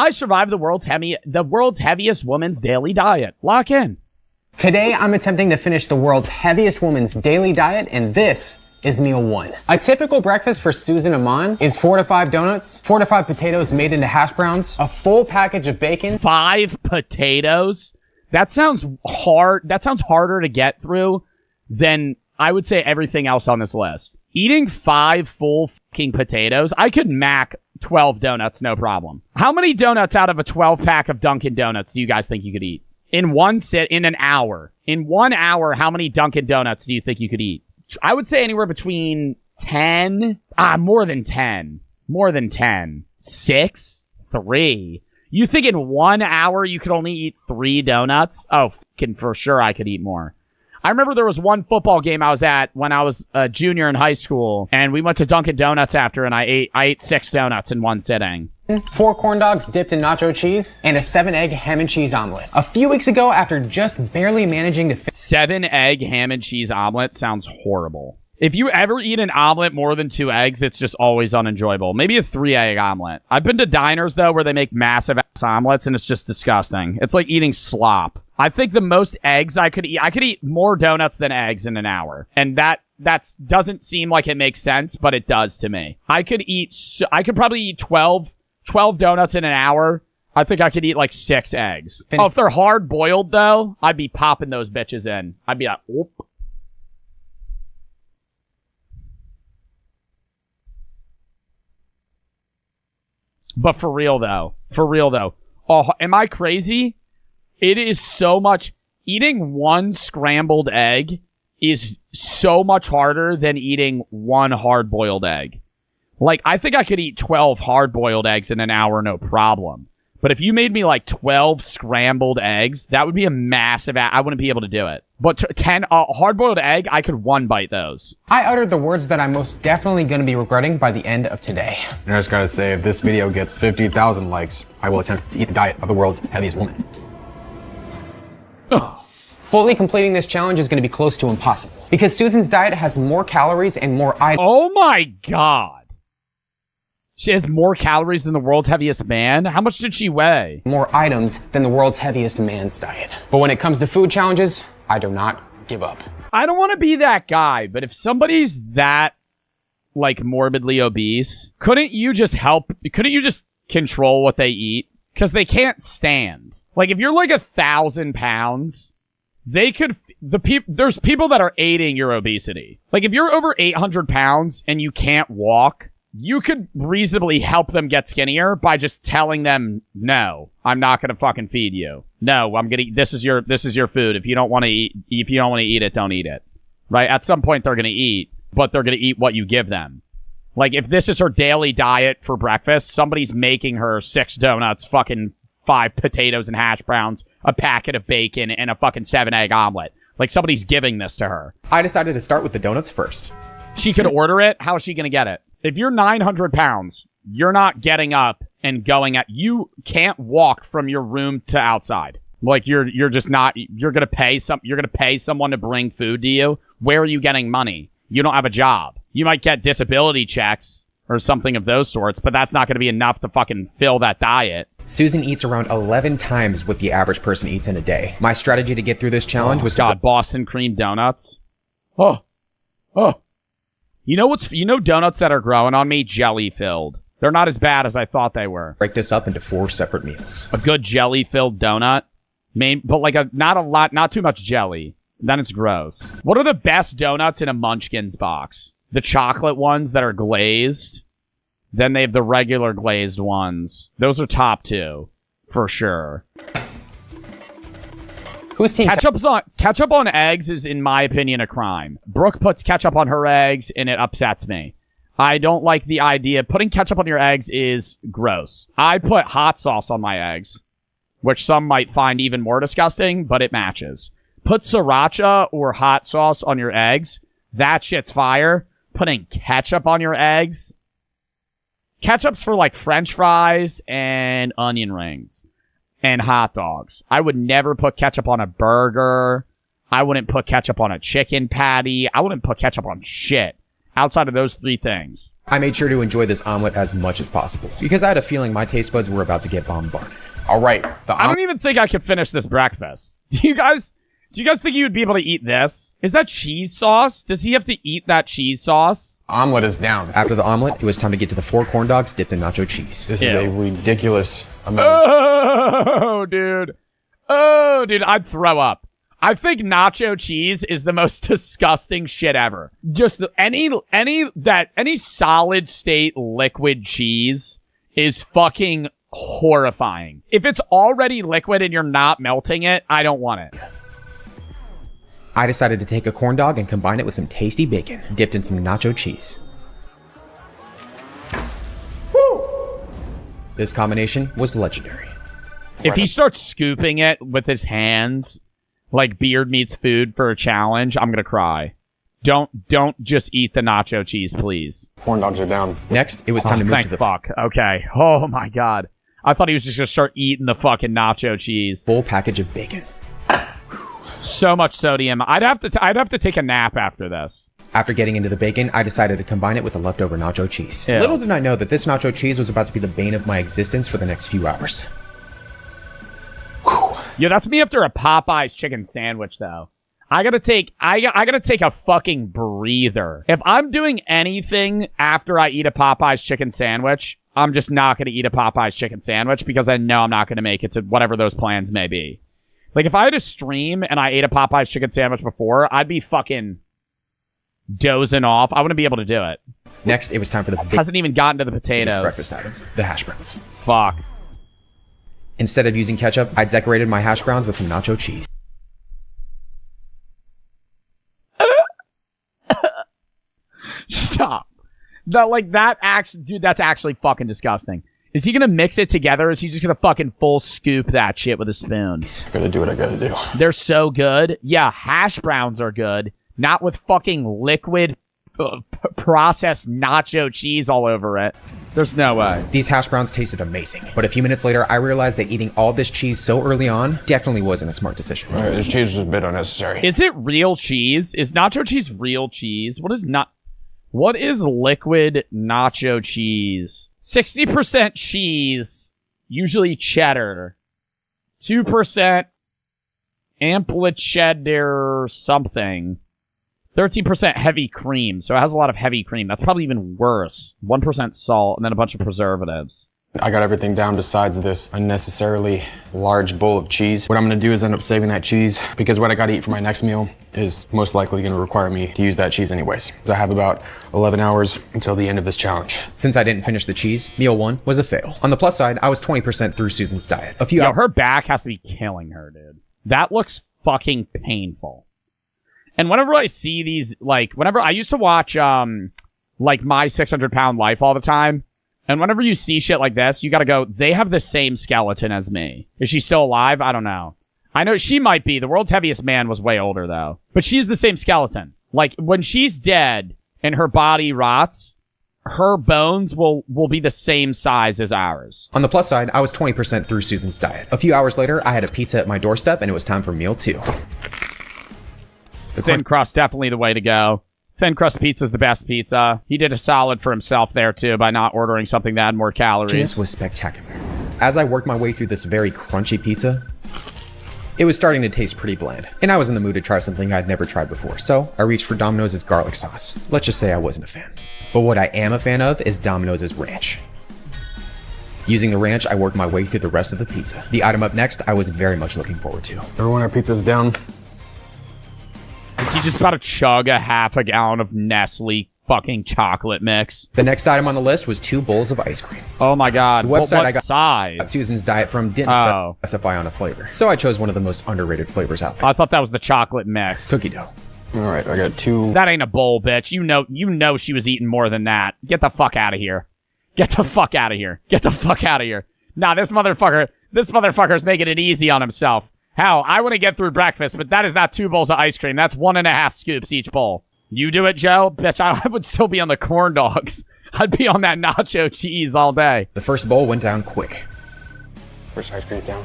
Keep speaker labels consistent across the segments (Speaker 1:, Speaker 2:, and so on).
Speaker 1: I survived the world's heaviest woman's daily diet. Lock in.
Speaker 2: Today, I'm attempting to finish the world's heaviest woman's daily diet, and this is meal 1. A typical breakfast for Susan Aman is 4 to 5 donuts, 4 to 5 potatoes made into hash browns, a full package of bacon.
Speaker 1: 5 potatoes? That sounds hard. That sounds harder to get through than I would say everything else on this list. Eating 5 full fucking potatoes, I could mac 12 donuts, no problem. How many donuts out of a 12 pack of Dunkin' Donuts do you guys think you could eat? In an hour. In 1 hour, how many Dunkin' Donuts do you think you could eat? I would say anywhere between 10. More than 10. More than 10. 6? 3. You think in 1 hour you could only eat 3 donuts? Oh, fucking for sure I could eat more. I remember there was one football game I was at when I was a junior in high school, and we went to Dunkin' Donuts after, and I ate 6 donuts in one sitting.
Speaker 2: 4 corn dogs dipped in nacho cheese, and a 7-egg ham and cheese omelet. A few weeks ago, after just barely managing to
Speaker 1: 7-egg ham and cheese omelet sounds horrible. If you ever eat an omelet more than 2 eggs, it's just always unenjoyable. Maybe a 3-egg omelet. I've been to diners, though, where they make massive ass omelets, and it's just disgusting. It's like eating slop. I think the most eggs I could eat more donuts than eggs in an hour. And that doesn't seem like it makes sense, but it does to me. I could probably eat 12 donuts in an hour. I think I could eat like 6 eggs. Oh, if they're hard boiled though, I'd be popping those bitches in. I'd be like, whoop. But for real though, oh, am I crazy? It is so much. Eating 1 scrambled egg is so much harder than eating 1 hard-boiled egg. Like, I think I could eat 12 hard-boiled eggs in an hour, no problem. But if you made me like 12 scrambled eggs, that would be a massive. I wouldn't be able to do it. But 10 hard-boiled egg, I could one bite those.
Speaker 2: I uttered the words that I'm most definitely going to be regretting by the end of today. And I just gotta say, if this video gets 50,000 likes, I will attempt to eat the diet of the world's heaviest woman. Fully completing this challenge is going to be close to impossible because Susan's diet has more calories and more items.
Speaker 1: Oh my god. She has more calories than the world's heaviest man? How much did she weigh?
Speaker 2: More items than the world's heaviest man's diet. But when it comes to food challenges, I do not give up.
Speaker 1: I don't want to be that guy, but if somebody's that, like, morbidly obese, couldn't you just control what they eat? Because they can't stand. Like, if you're like 1,000 pounds, there's people that are aiding your obesity. Like, if you're over 800 pounds and you can't walk, you could reasonably help them get skinnier by just telling them, no, I'm not going to fucking feed you. No, I'm going to, this is your food. If you don't want to eat it, don't eat it. Right? At some point they're going to eat, but they're going to eat what you give them. Like, if this is her daily diet for breakfast, somebody's making her 6 donuts, fucking 5 potatoes and hash browns, a packet of bacon, and a fucking 7-egg omelet. Like, somebody's giving this to her.
Speaker 3: I decided to start with the donuts first.
Speaker 1: She could order it. How is she going to get it? If you're 900 pounds, you're not getting up and going at... You can't walk from your room to outside. Like, you're just not... You're going to pay someone to bring food to you. Where are you getting money? You don't have a job. You might get disability checks or something of those sorts, but that's not going to be enough to fucking fill that diet.
Speaker 3: Susan eats around 11 times what the average person eats in a day. My strategy to get through this challenge was
Speaker 1: Boston cream donuts. Oh. You know donuts that are growing on me? Jelly filled. They're not as bad as I thought they were.
Speaker 3: Break this up into 4 separate meals.
Speaker 1: A good jelly filled donut. But like not too much jelly. Then it's gross. What are the best donuts in a Munchkins box? The chocolate ones that are glazed. Then they have the regular glazed ones. Those are top 2, for sure.
Speaker 2: Who's team?
Speaker 1: Ketchup on eggs is, in my opinion, a crime. Brooke puts ketchup on her eggs, and it upsets me. I don't like the idea. Putting ketchup on your eggs is gross. I put hot sauce on my eggs, which some might find even more disgusting, but it matches. Put sriracha or hot sauce on your eggs. That shit's fire. Putting ketchup on your eggs. Ketchup's for like French fries and onion rings and hot dogs. I would never put ketchup on a burger. I wouldn't put ketchup on a chicken patty. I wouldn't put ketchup on shit. outside of those 3 things.
Speaker 3: I made sure to enjoy this omelet as much as possible because I had a feeling my taste buds were about to get bombarded.
Speaker 2: All right.
Speaker 1: I don't even think I could finish this breakfast. Do you guys think you would be able to eat this? Is that cheese sauce? Does he have to eat that cheese sauce?
Speaker 2: Omelet is down.
Speaker 3: After the omelet, it was time to get to the 4 corn dogs dipped in nacho cheese.
Speaker 2: This is a ridiculous amount.
Speaker 1: Oh, dude, I'd throw up. I think nacho cheese is the most disgusting shit ever. Just any solid state liquid cheese is fucking horrifying. If it's already liquid and you're not melting it, I don't want it.
Speaker 3: I decided to take a corn dog and combine it with some tasty bacon, dipped in some nacho cheese. Woo! This combination was legendary.
Speaker 1: If he starts scooping it with his hands, like Beard meets food for a challenge, I'm gonna cry. Don't just eat the nacho cheese, please.
Speaker 2: Corn dogs are down.
Speaker 3: Next, it was time to move
Speaker 1: thank
Speaker 3: to the
Speaker 1: fuck. Okay. Oh my god. I thought he was just gonna start eating the fucking nacho cheese.
Speaker 3: full package of bacon.
Speaker 1: So much sodium. I'd have to take a nap after this.
Speaker 3: After getting into the bacon, I decided to combine it with the leftover nacho cheese.
Speaker 1: Ew.
Speaker 3: Little did I know that this nacho cheese was about to be the bane of my existence for the next few hours.
Speaker 1: Yo, that's me after a Popeyes chicken sandwich, though. I gotta take a fucking breather. If I'm doing anything after I eat a Popeyes chicken sandwich, I'm just not gonna eat a Popeyes chicken sandwich because I know I'm not gonna make it to whatever those plans may be. Like, if I had a stream and I ate a Popeyes chicken sandwich before, I'd be fucking dozing off. I wouldn't be able to do it.
Speaker 3: Next, it was time for the biggest
Speaker 1: Hasn't even gotten to the potatoes.
Speaker 3: breakfast item, the hash browns.
Speaker 1: Fuck.
Speaker 3: Instead of using ketchup, I decorated my hash browns with some nacho cheese.
Speaker 1: Stop. Dude, that's actually fucking disgusting. Is he gonna mix it together, or is he just gonna fucking full scoop that shit with a spoon?
Speaker 2: Gotta do what I gotta do.
Speaker 1: They're so good. Yeah, hash browns are good. Not with fucking liquid processed nacho cheese all over it. There's no way.
Speaker 3: These hash browns tasted amazing, but a few minutes later, I realized that eating all this cheese so early on definitely wasn't a smart decision.
Speaker 2: All right, this cheese was a bit unnecessary.
Speaker 1: Is it real cheese? Is nacho cheese real cheese? What is liquid nacho cheese? 60% cheese, usually cheddar. 2% amplitude something. 13% heavy cream, so it has a lot of heavy cream. That's probably even worse. 1% salt, and then a bunch of preservatives.
Speaker 2: I got everything down besides this unnecessarily large bowl of cheese. What I'm gonna do is end up saving that cheese because what I gotta eat for my next meal is most likely gonna require me to use that cheese anyways. So I have about 11 hours until the end of this challenge.
Speaker 3: Since I didn't finish the cheese, meal 1 was a fail. On the plus side, I was 20% through Susan's diet. A few
Speaker 1: Yo,
Speaker 3: hours.
Speaker 1: her back has to be killing her, dude. That looks fucking painful. And whenever I see these, whenever I used to watch, My 600 Pound Life all the time, and whenever you see shit like this, you gotta go, they have the same skeleton as me. Is she still alive? I don't know. I know she might be. The world's heaviest man was way older, though. But she's the same skeleton. Like, when she's dead and her body rots, her bones will be the same size as ours.
Speaker 3: On the plus side, I was 20% through Susan's diet. A few hours later, I had a pizza at my doorstep, and it was time for meal 2.
Speaker 1: Thin crust, definitely the way to go. Thin crust pizza's the best pizza. He did a solid for himself there, too, by not ordering something that had more calories.
Speaker 3: This was spectacular. As I worked my way through this very crunchy pizza, it was starting to taste pretty bland, and I was in the mood to try something I'd never tried before, so I reached for Domino's garlic sauce. Let's just say I wasn't a fan. But what I am a fan of is Domino's ranch. Using the ranch, I worked my way through the rest of the pizza. The item up next, I was very much looking forward to.
Speaker 2: Everyone, our pizza's down.
Speaker 1: Is he just about to chug a half a gallon of Nestle fucking chocolate mix?
Speaker 3: The next item on the list was 2 bowls of ice cream.
Speaker 1: Oh my god.
Speaker 3: The
Speaker 1: What
Speaker 3: website I got
Speaker 1: size?
Speaker 3: Susan's diet from didn't
Speaker 1: Oh.
Speaker 3: specify on a flavor, so I chose one of the most underrated flavors out there.
Speaker 1: I thought that was the chocolate mix.
Speaker 3: Cookie dough.
Speaker 2: All right, I got 2.
Speaker 1: That ain't a bowl, bitch. You know she was eating more than that. Get the fuck out of here. Get the fuck out of here. Get the fuck out of here. Nah, this motherfucker's making it easy on himself. How? I want to get through breakfast, but that is not 2 bowls of ice cream. That's 1.5 scoops each bowl. You do it, Joe? Bitch, I would still be on the corn dogs. I'd be on that nacho cheese all day.
Speaker 3: The first bowl went down quick.
Speaker 2: First ice cream down.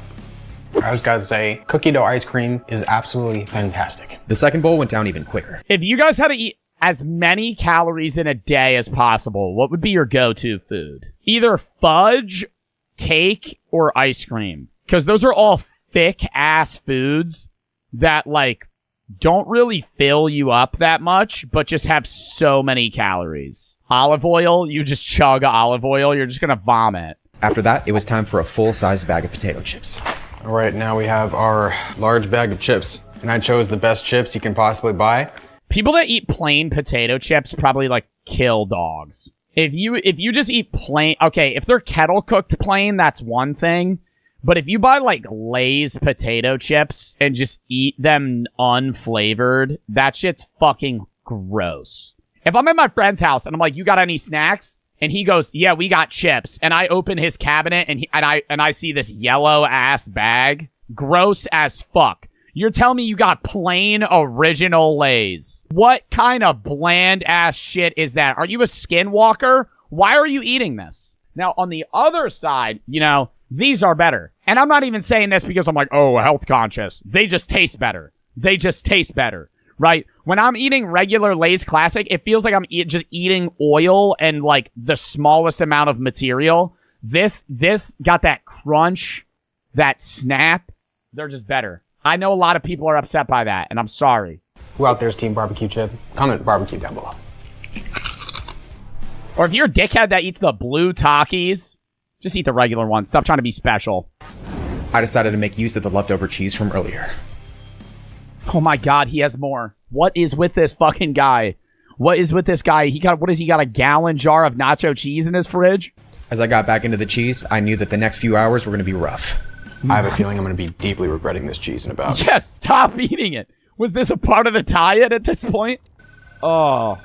Speaker 2: I just gotta say, cookie dough ice cream is absolutely fantastic.
Speaker 3: The second bowl went down even quicker.
Speaker 1: If you guys had to eat as many calories in a day as possible, what would be your go-to food? Either fudge, cake, or ice cream. Because those are all thick-ass foods that, like, don't really fill you up that much, but just have so many calories. Olive oil, you just chug olive oil, you're just gonna vomit.
Speaker 3: After that, it was time for a full-size bag of potato chips.
Speaker 2: All right, now we have our large bag of chips. And I chose the best chips you can possibly buy.
Speaker 1: People that eat plain potato chips probably, like, kill dogs. If you just eat plain, okay, if they're kettle cooked plain, that's one thing. But if you buy, like, Lay's potato chips and just eat them unflavored, that shit's fucking gross. If I'm at my friend's house and I'm like, you got any snacks? And he goes, yeah, we got chips. And I open his cabinet and I see this yellow ass bag. Gross as fuck. You're telling me you got plain original Lay's. What kind of bland ass shit is that? Are you a skinwalker? Why are you eating this? Now, on the other side, you know, these are better. And I'm not even saying this because I'm like, oh, health conscious. They just taste better. They just taste better, right? When I'm eating regular Lay's Classic, it feels like I'm just eating oil and, like, the smallest amount of material. This got that crunch, that snap. They're just better. I know a lot of people are upset by that, and I'm sorry.
Speaker 2: Who out there's team barbecue chip? Comment barbecue down below.
Speaker 1: Or if you're a dickhead that eats the blue Takis, just eat the regular one. Stop trying to be special.
Speaker 3: I decided to make use of the leftover cheese from earlier.
Speaker 1: Oh my god, he has more. What is with this fucking guy? What is with this guy? He got a gallon jar of nacho cheese in his fridge?
Speaker 3: As I got back into the cheese, I knew that the next few hours were going to be rough.
Speaker 2: I have a feeling I'm going to be deeply regretting this cheese in about...
Speaker 1: Yes, stop eating it. Was this a part of the diet at this point? Oh.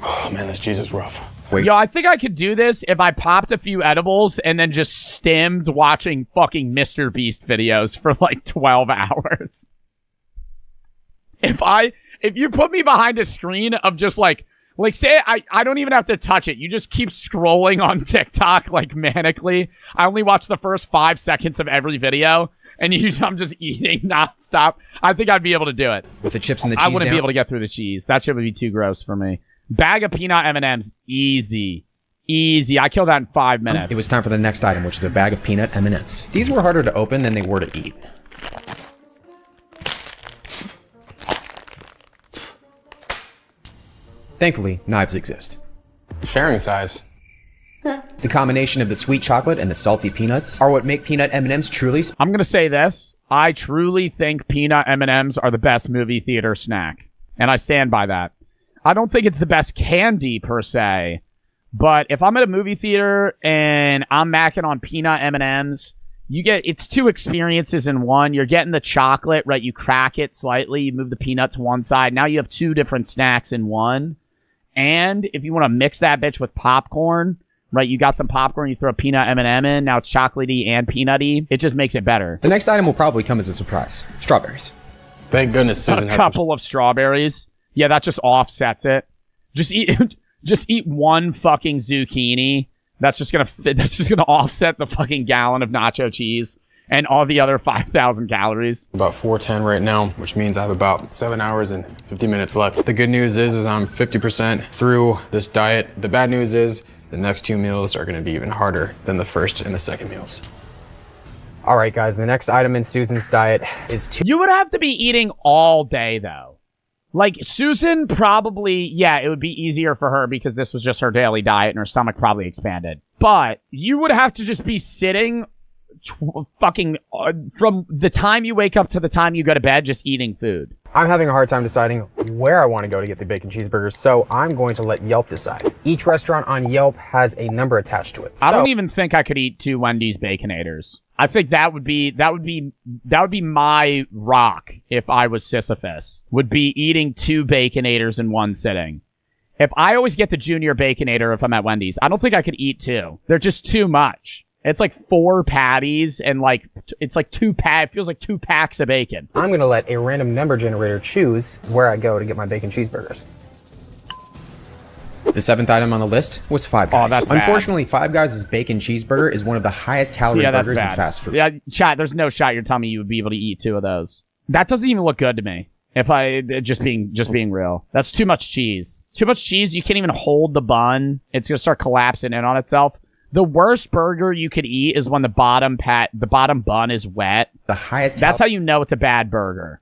Speaker 2: Oh man, this cheese is rough.
Speaker 3: Wait.
Speaker 1: Yo, I think I could do this if I popped a few edibles and then just stemmed watching fucking Mr. Beast videos for like 12 hours. If you put me behind a screen of just like say I don't even have to touch it. You just keep scrolling on TikTok like manically. I only watch the first 5 seconds of every video and I'm just eating nonstop. I think I'd be able to do it.
Speaker 3: With the chips and the cheese
Speaker 1: I wouldn't
Speaker 3: down?
Speaker 1: be able to get through the cheese. That shit would be too gross for me. Bag of peanut M&Ms, easy. Easy. I killed that in 5 minutes.
Speaker 3: It was time for the next item, which is a bag of peanut M&Ms. These were harder to open than they were to eat. Thankfully, knives exist.
Speaker 2: Sharing size.
Speaker 3: The combination of the sweet chocolate and the salty peanuts are what make peanut M&Ms truly
Speaker 1: I'm going to say this. I truly think peanut M&Ms are the best movie theater snack. And I stand by that. I don't think it's the best candy per se. But if I'm at a movie theater and I'm macking on peanut M&Ms, it's 2 experiences in one. You're getting the chocolate, right? You crack it slightly. You move the peanut to one side. Now you have 2 different snacks in one. And if you want to mix that bitch with popcorn, right? You got some popcorn, you throw a peanut M&M in. Now it's chocolatey and peanutty. It just makes it better.
Speaker 3: The next item will probably come as a surprise. Strawberries.
Speaker 2: Thank goodness Susan
Speaker 1: A
Speaker 2: had some...
Speaker 1: couple of strawberries. Yeah, that just offsets it. Just eat one fucking zucchini. That's just gonna offset the fucking gallon of nacho cheese and all the other 5,000 calories.
Speaker 2: About 4:10 right now, which means I have about 7 hours and 50 minutes left. The good news is I'm 50% through this diet. The bad news is the next 2 meals are gonna be even harder than the first and the second meals. All right, guys, the next item in Susan's diet is 2.
Speaker 1: You would have to be eating all day, though. Like, Susan probably, yeah, it would be easier for her because this was just her daily diet and her stomach probably expanded. But you would have to just be sitting from the time you wake up to the time you go to bed, just eating food.
Speaker 2: I'm having a hard time deciding where I want to go to get the bacon cheeseburgers, so I'm going to let Yelp decide. Each restaurant on Yelp has a number attached to it.
Speaker 1: I don't even think I could eat 2 Wendy's Baconators. I think that would be my rock if I was Sisyphus, would be eating 2 Baconators in one sitting. If I always get the junior Baconator if I'm at Wendy's, I don't think I could eat 2. They're just too much. It's like 4 patties and it's like it feels like 2 packs of bacon.
Speaker 2: I'm going to let a random number generator choose where I go to get my bacon cheeseburgers.
Speaker 3: The 7th item on the list was Five Guys.
Speaker 1: Oh, that's bad.
Speaker 3: Unfortunately, Five Guys' bacon cheeseburger is one of the highest calorie burgers in fast food.
Speaker 1: Yeah, chat, there's no shot you're telling me you would be able to eat 2 of those. That doesn't even look good to me. If I just being real, that's too much cheese. Too much cheese. You can't even hold the bun. It's gonna start collapsing in on itself. The worst burger you could eat is when the bottom bun is wet.
Speaker 3: The highest.
Speaker 1: That's how you know it's a bad burger.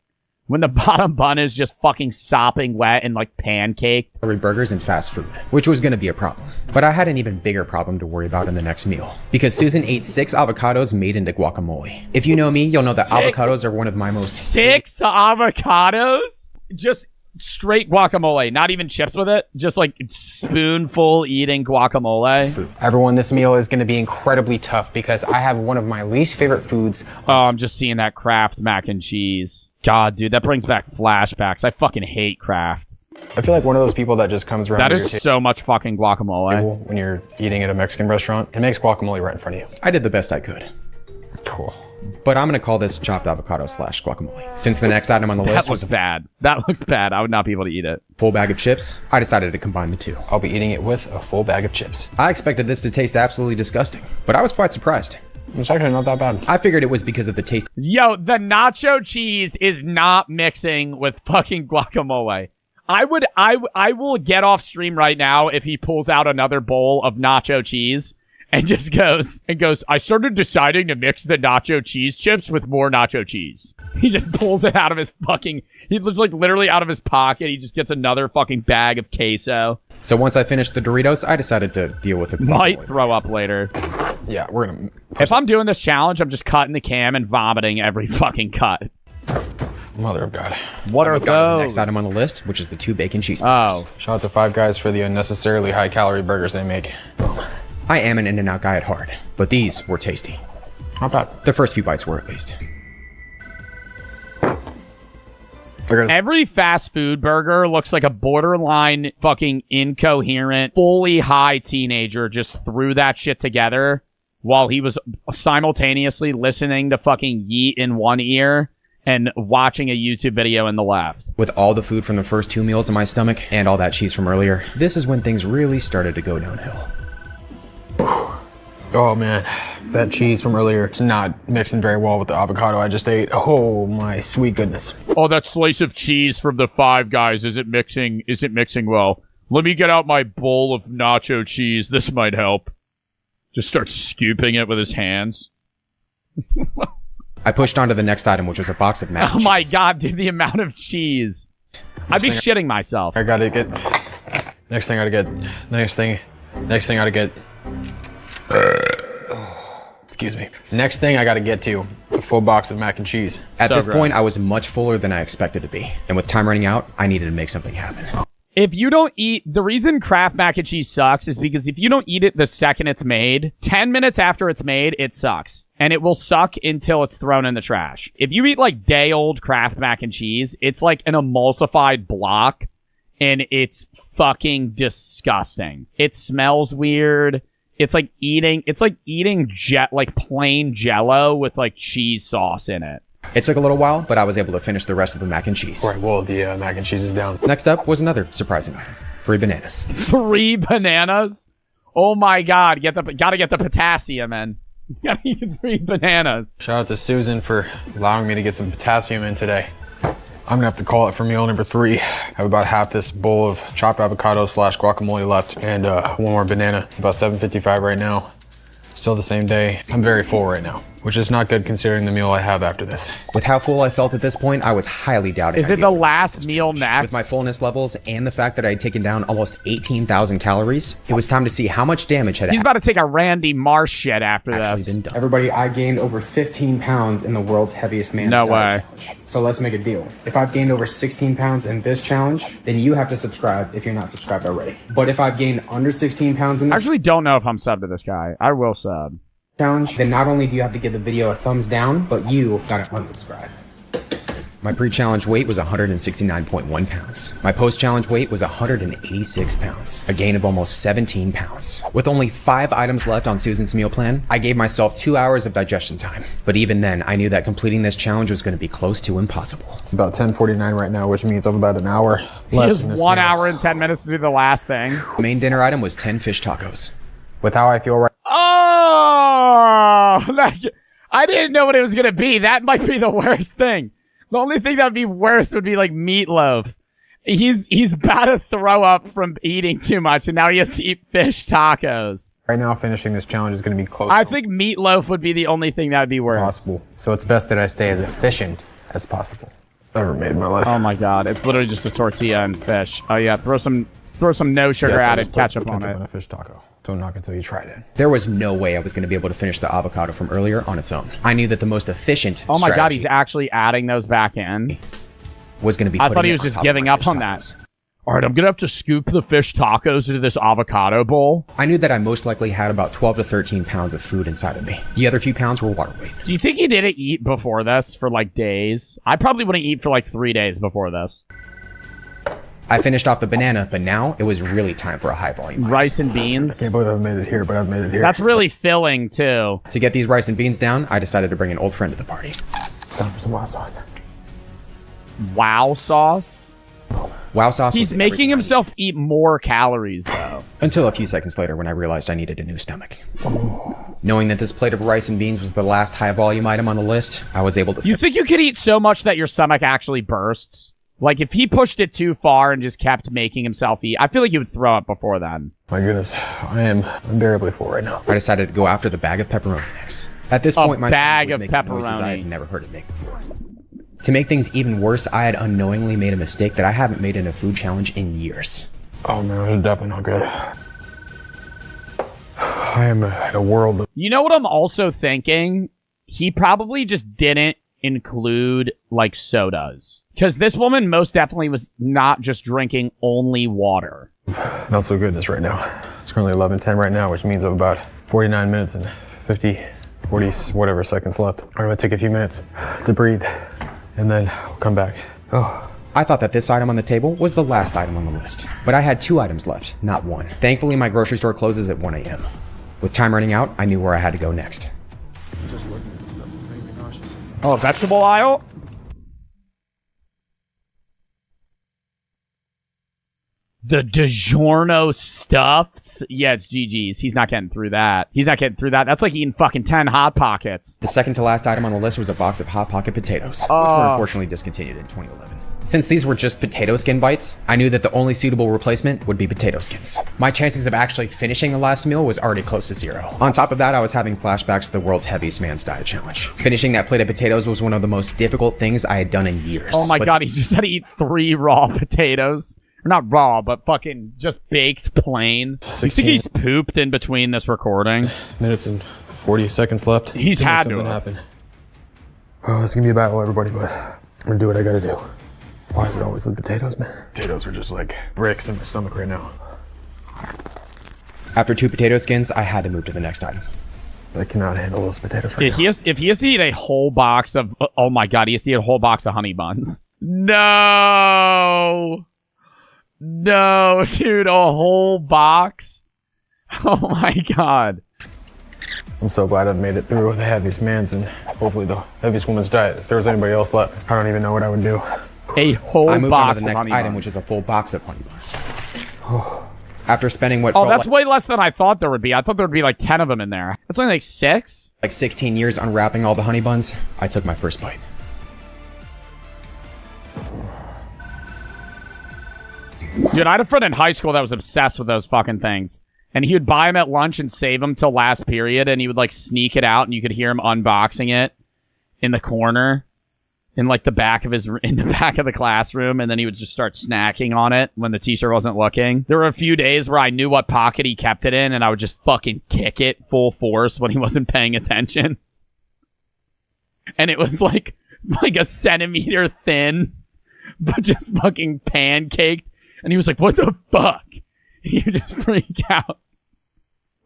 Speaker 1: When the bottom bun is just fucking sopping wet and like pancaked.
Speaker 3: calorie burgers and fast food, which was going to be a problem. But I had an even bigger problem to worry about in the next meal, because Susan ate 6 avocados made into guacamole. If you know me, you'll know that avocados are one of my most...
Speaker 1: 6 avocados? Just straight guacamole, not even chips with it, just like spoonful eating guacamole.
Speaker 3: food.
Speaker 2: Everyone, this meal is going to be incredibly tough because I have one of my least favorite foods.
Speaker 1: Oh, I'm just seeing that Kraft mac and cheese. God, dude, that brings back flashbacks. I fucking hate Kraft.
Speaker 2: I feel like one of those people that just comes around
Speaker 1: That
Speaker 2: to
Speaker 1: is
Speaker 2: your
Speaker 1: so much fucking guacamole.
Speaker 2: table when you're eating at a Mexican restaurant. It makes guacamole right in front of you.
Speaker 3: I did the best I could.
Speaker 2: Cool.
Speaker 3: But I'm going to call this chopped avocado / guacamole. Since the next item on the
Speaker 1: That
Speaker 3: list
Speaker 1: looks
Speaker 3: was a
Speaker 1: bad. That looks bad. I would not be able to eat it.
Speaker 3: full bag of chips, I decided to combine the two.
Speaker 2: I'll be eating it with a full bag of chips.
Speaker 3: I expected this to taste absolutely disgusting, but I was quite surprised.
Speaker 2: It's actually not that bad.
Speaker 3: I figured it was because of the taste
Speaker 1: Yo, the nacho cheese is not mixing with fucking guacamole. I will get off stream right now if he pulls out another bowl of nacho cheese and just goes, I started deciding to mix the nacho cheese chips with more nacho cheese. He just pulls it out of his fucking, he looks like literally out of his pocket. He just gets another fucking bag of queso.
Speaker 3: So once I finished the Doritos, I decided to deal with it.
Speaker 1: Might throw up later.
Speaker 2: Yeah, we're gonna...
Speaker 1: If I'm doing this challenge, I'm just cutting the cam and vomiting every fucking cut.
Speaker 2: Mother of God.
Speaker 1: What are
Speaker 3: The
Speaker 1: those?
Speaker 3: next item on the list, which is the 2 bacon cheese
Speaker 1: Oh.
Speaker 3: burgers.
Speaker 2: Shout out to Five Guys for the unnecessarily high-calorie burgers they make.
Speaker 3: I am an In-N-Out guy at heart, but these were tasty.
Speaker 2: Not bad.
Speaker 3: The first few bites were, at least.
Speaker 1: Every fast food burger looks like a borderline fucking incoherent, fully high teenager just threw that shit together while he was simultaneously listening to fucking Yeet in one ear and watching a YouTube video in the left.
Speaker 3: With all the food from the first 2 meals in my stomach and all that cheese from earlier, this is when things really started to go downhill.
Speaker 2: Oh man, that cheese from earlier is not mixing very well with the avocado I just ate. Oh my sweet goodness.
Speaker 1: Oh, that slice of cheese from the Five Guys isn't mixing well. Let me get out my bowl of nacho cheese. This might help. Just starts scooping it with his hands.
Speaker 3: I pushed on to the next item, which was a box of mac
Speaker 1: Oh
Speaker 3: and
Speaker 1: my
Speaker 3: cheese.
Speaker 1: god, dude, the amount of cheese. I'd be shitting myself.
Speaker 2: I gotta get... Next thing I gotta get... Excuse me. Next thing I gotta get to is a full box of mac and cheese.
Speaker 3: At
Speaker 1: So
Speaker 3: this
Speaker 1: gross.
Speaker 3: point, I was much fuller than I expected to be. And with time running out, I needed to make something happen.
Speaker 1: If you don't eat, the reason Kraft mac and cheese sucks is because if you don't eat it the second it's made, 10 minutes after it's made, it sucks. And it will suck until it's thrown in the trash. If you eat like day old Kraft mac and cheese, it's like an emulsified block and it's fucking disgusting. It smells weird. It's like eating plain Jello with like cheese sauce in it.
Speaker 3: It took a little while, but I was able to finish the rest of the mac and cheese.
Speaker 2: Alright, well, the mac and cheese is down.
Speaker 3: Next up was another surprising item. 3 bananas.
Speaker 1: 3 bananas? Oh my god, gotta get the potassium in. You gotta eat 3 bananas.
Speaker 2: Shout out to Susan for allowing me to get some potassium in today. I'm gonna have to call it for meal number 3. I have about half this bowl of chopped avocado / guacamole left and 1 more banana. It's about 7:55 right now. Still the same day. I'm very full right now, which is not good considering the meal I have after this.
Speaker 3: With how full I felt at this point, I was highly doubting.
Speaker 1: Is
Speaker 3: I'd
Speaker 1: it
Speaker 3: be
Speaker 1: the
Speaker 3: able to
Speaker 1: last
Speaker 3: finish
Speaker 1: meal
Speaker 3: this.
Speaker 1: next?
Speaker 3: With my fullness levels and the fact that I had taken down almost 18,000 calories, it was time to see how much damage had
Speaker 1: He's about to take a Randy Marsh shit after
Speaker 3: actually
Speaker 1: this.
Speaker 3: been done.
Speaker 4: Everybody, I gained over 15 pounds in the world's heaviest man
Speaker 1: No
Speaker 4: challenge.
Speaker 1: way.
Speaker 4: So let's make a deal. If I've gained over 16 pounds in this challenge, then you have to subscribe if you're not subscribed already. But if I've gained under 16 pounds in
Speaker 1: I
Speaker 4: this
Speaker 1: actually don't know if I'm sub to this guy. I will sub.
Speaker 4: challenge, then not only do you have to give the video a thumbs down, but you gotta unsubscribe.
Speaker 3: My pre-challenge weight was 169.1 pounds. My post-challenge weight was 186 pounds, a gain of almost 17 pounds. With only 5 items left on Susan's meal plan, I gave myself 2 hours of digestion time. But even then, I knew that completing this challenge was going to be close to impossible.
Speaker 2: It's about 10:49 right now, which means I'm about an hour
Speaker 1: He
Speaker 2: left
Speaker 1: has
Speaker 2: in this
Speaker 1: 1
Speaker 2: meal.
Speaker 1: hour and 10 minutes to do the last thing.
Speaker 3: The main dinner item was 10 fish tacos.
Speaker 2: With how I feel right
Speaker 1: Oh! I didn't know what it was gonna be. That might be the worst thing. The only thing that would be worse would be like Meatloaf. He's about to throw up from eating too much, and now he has to eat fish tacos.
Speaker 2: Right now, finishing this challenge is going to be close.
Speaker 1: I think Meatloaf would be the only thing that would be worse.
Speaker 2: Possible. So it's best that I stay as efficient as possible. Ever made in my life.
Speaker 1: Oh my god, it's literally just a tortilla and fish. Oh yeah, throw some no sugar added ketchup on it.
Speaker 2: A fish taco. Don't knock until you tried it.
Speaker 3: There was no way I was going to be able to finish the avocado from earlier on its own. I knew that the most efficient
Speaker 1: Oh my god,
Speaker 3: strategy
Speaker 1: he's actually adding those back in.
Speaker 3: was going to be
Speaker 1: I
Speaker 3: putting
Speaker 1: thought he
Speaker 3: it
Speaker 1: was
Speaker 3: on
Speaker 1: just
Speaker 3: top of
Speaker 1: giving
Speaker 3: my
Speaker 1: up
Speaker 3: fish
Speaker 1: on
Speaker 3: tacos.
Speaker 1: that. All right, I'm gonna have to scoop the fish tacos into this avocado bowl.
Speaker 3: I knew that I most likely had about 12 to 13 pounds of food inside of me. The other few pounds were water weight.
Speaker 1: Do you think he didn't eat before this for like days? I probably wouldn't eat for like 3 days before this.
Speaker 3: I finished off the banana, but now it was really time for a high volume.
Speaker 1: Rice and beans.
Speaker 2: Can't believe I've made it here, but I've made it here.
Speaker 1: That's really filling too.
Speaker 3: To get these rice and beans down, I decided to bring an old friend to the party.
Speaker 2: time for some wild sauce.
Speaker 1: Wow sauce?
Speaker 3: Wow sauce
Speaker 1: He's
Speaker 3: was
Speaker 1: making
Speaker 3: everything I
Speaker 1: himself eat more calories though.
Speaker 3: needed. Until a few seconds later when I realized I needed a new stomach. Knowing that this plate of rice and beans was the last high volume item on the list, I was able to
Speaker 1: You think you could eat so much that your stomach actually bursts? Like if he pushed it too far and just kept making himself eat, I feel like he would throw up before then.
Speaker 2: My goodness, I am unbearably full right now.
Speaker 3: I decided to go after the bag of pepperoni next. At this point, my
Speaker 1: bag
Speaker 3: stomach was
Speaker 1: of
Speaker 3: making noises I
Speaker 1: pepperoni.
Speaker 3: had never heard it make before. To make things even worse, I had unknowingly made a mistake that I haven't made in a food challenge in years.
Speaker 2: Oh man, this is definitely not good. I am in a world of...
Speaker 1: You know what I'm also thinking? He probably just didn't include like sodas. Because this woman most definitely was not just drinking only water.
Speaker 2: not so goodness right now. It's currently 11:10 right now, which means I have about 49 minutes and 40 whatever seconds left. I'm gonna take a few minutes to breathe, and then we'll come back. Oh.
Speaker 3: I thought that this item on the table was the last item on the list, but I had 2 items left, not 1. Thankfully, my grocery store closes at 1 a.m. With time running out, I knew where I had to go next.
Speaker 2: Just looking at this stuff makes me nauseous.
Speaker 1: Oh, vegetable aisle? The DiGiorno stuffs? Yeah, it's GG's. He's not getting through that. He's not getting through that. That's like eating fucking 10 Hot Pockets.
Speaker 3: The second to last item on the list was a box of Hot Pocket potatoes, which were unfortunately discontinued in 2011. Since these were just potato skin bites, I knew that the only suitable replacement would be potato skins. My chances of actually finishing the last meal was already close to 0. On top of that, I was having flashbacks to the world's heaviest man's diet challenge. Finishing that plate of potatoes was one of the most difficult things I had done in years.
Speaker 1: Oh my
Speaker 3: But
Speaker 1: god, he just had to eat 3 raw potatoes. Or not raw, but fucking just baked plain. You
Speaker 2: 16
Speaker 1: think he's pooped in between this recording?
Speaker 2: minutes and 40 seconds left.
Speaker 1: He's
Speaker 2: to make
Speaker 1: had to
Speaker 2: something
Speaker 1: have.
Speaker 2: happen. Oh, it's gonna be a battle, everybody, but I'm gonna do what I gotta do. Why is it always the potatoes, man? Potatoes are just like bricks in my stomach right now.
Speaker 3: After 2 potato skins, I had to move to the next item.
Speaker 2: I cannot handle those potatoes right
Speaker 1: If he has to eat a whole box of... Oh my god, he has to eat a whole box of honey buns. No! No, dude, a whole box? Oh my god.
Speaker 2: now. I'm so glad I've made it through the heaviest man's and hopefully the heaviest woman's diet. If there was anybody else left, I don't even know what I would do.
Speaker 1: A whole
Speaker 3: I moved on
Speaker 1: box
Speaker 3: to the
Speaker 1: of
Speaker 3: next
Speaker 1: honey
Speaker 3: item,
Speaker 1: buns.
Speaker 3: which is a full box of honey buns. After spending what
Speaker 1: Oh,
Speaker 3: felt
Speaker 1: that's
Speaker 3: like,
Speaker 1: way less than I thought there would be. I thought there would be like 10 of them in there. That's only like 6?
Speaker 3: like 16 years unwrapping all the honey buns, I took my first bite.
Speaker 1: Dude, I had a friend in high school that was obsessed with those fucking things. And he would buy them at lunch and save them till last period, and he would like sneak it out, and you could hear him unboxing it in the corner, in like the back of the classroom, and then he would just start snacking on it when the teacher wasn't looking. There were a few days where I knew what pocket he kept it in, and I would just fucking kick it full force when he wasn't paying attention. And it was like a centimeter thin, but just fucking pancaked. And he was like, what the fuck? And you just freak out.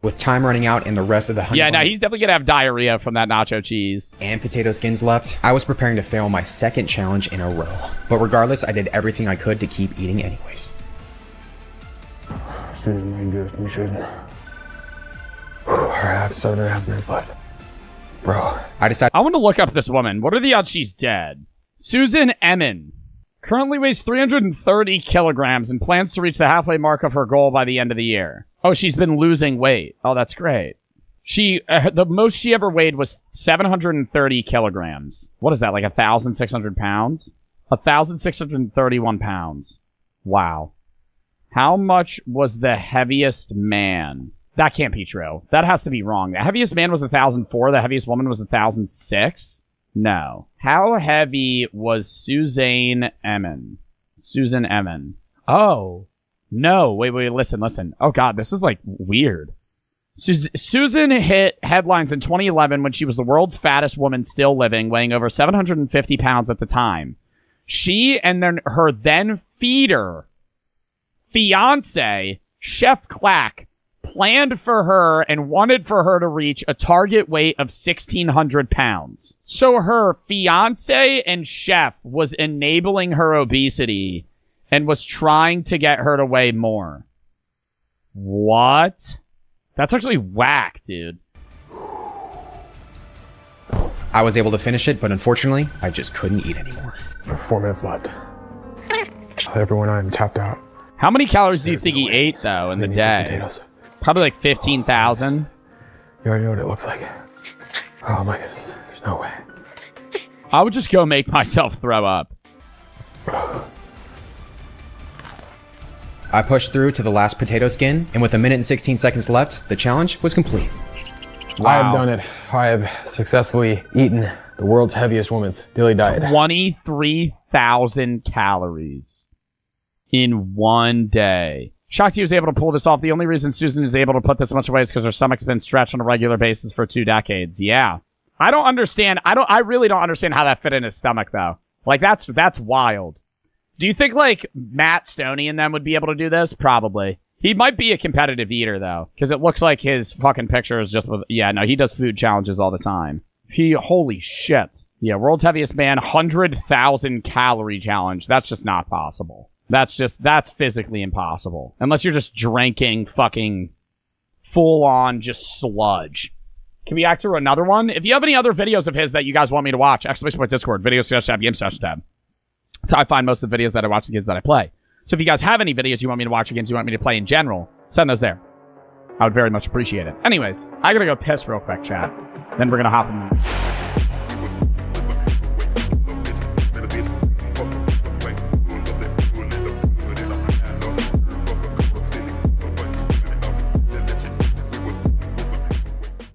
Speaker 3: With time running out and the rest of the honey
Speaker 1: Yeah, no,
Speaker 3: buns
Speaker 1: he's definitely gonna have diarrhea from that nacho cheese.
Speaker 3: and potato skins left, I was preparing to fail my second challenge in a row. But regardless, I did everything I could to keep eating anyways.
Speaker 2: Susan, my goodness, me Susan. Alright, I have 7.5 minutes left. Bro.
Speaker 3: I decided
Speaker 1: I want to look up this woman. What are the odds she's dead? Susan Emin. Currently weighs 330 kilograms and plans to reach the halfway mark of her goal by the end of the year. Oh, she's been losing weight. Oh, that's great. The most she ever weighed was 730 kilograms. What is that, like 1,600 pounds? 1,631 pounds. Wow. How much was the heaviest man? That can't be true. That has to be wrong. The heaviest man was 1,004. The heaviest woman was 1,006. No. How heavy was Susan Emin? Susan Emin. Oh. No. Wait, listen. Oh, God, this is, like, weird. Susan hit headlines in 2011 when she was the world's fattest woman still living, weighing over 750 pounds at the time. She and then her then fiance, Chef Clack, planned for her and wanted for her to reach a target weight of 1,600 pounds. So her fiance and chef was enabling her obesity and was trying to get her to weigh more. What? That's actually whack, dude.
Speaker 3: I was able to finish it, but unfortunately, I just couldn't eat anymore.
Speaker 4: 4 minutes left. Everyone, I'm tapped out.
Speaker 1: How many calories do you think he ate, though, in the day?
Speaker 4: Potatoes.
Speaker 1: Probably like 15,000.
Speaker 4: You already know what it looks like. Oh my goodness, there's no way.
Speaker 1: I would just go make myself throw up.
Speaker 3: I pushed through to the last potato skin, and with 1 minute and 16 seconds left, the challenge was complete.
Speaker 1: Wow.
Speaker 4: I have done it. I have successfully eaten the world's heaviest woman's daily diet.
Speaker 1: 23,000 calories in one day. Shakti was able to pull this off. The only reason Susan is able to put this much away is because her stomach's been stretched on a regular basis for 2 decades. Yeah. I don't understand. I really don't understand how that fit in his stomach, though. Like, that's wild. Do you think, like, Matt Stoney and them would be able to do this? Probably. He might be a competitive eater, though, because it looks like his fucking picture is just with, yeah, no, he does food challenges all the time. Holy shit. Yeah, world's heaviest man, 100,000 calorie challenge. That's just not possible. That's physically impossible. Unless you're just drinking fucking full-on just sludge. Can we act through another one? If you have any other videos of his that you guys want me to watch, !Discord, video suggestion tab, game suggestion tab. That's how I find most of the videos that I watch, the games that I play. So if you guys have any videos you want me to watch, or games you want me to play in general, send those there. I would very much appreciate it. Anyways, I gotta go piss real quick, chat. Then we're gonna hop in.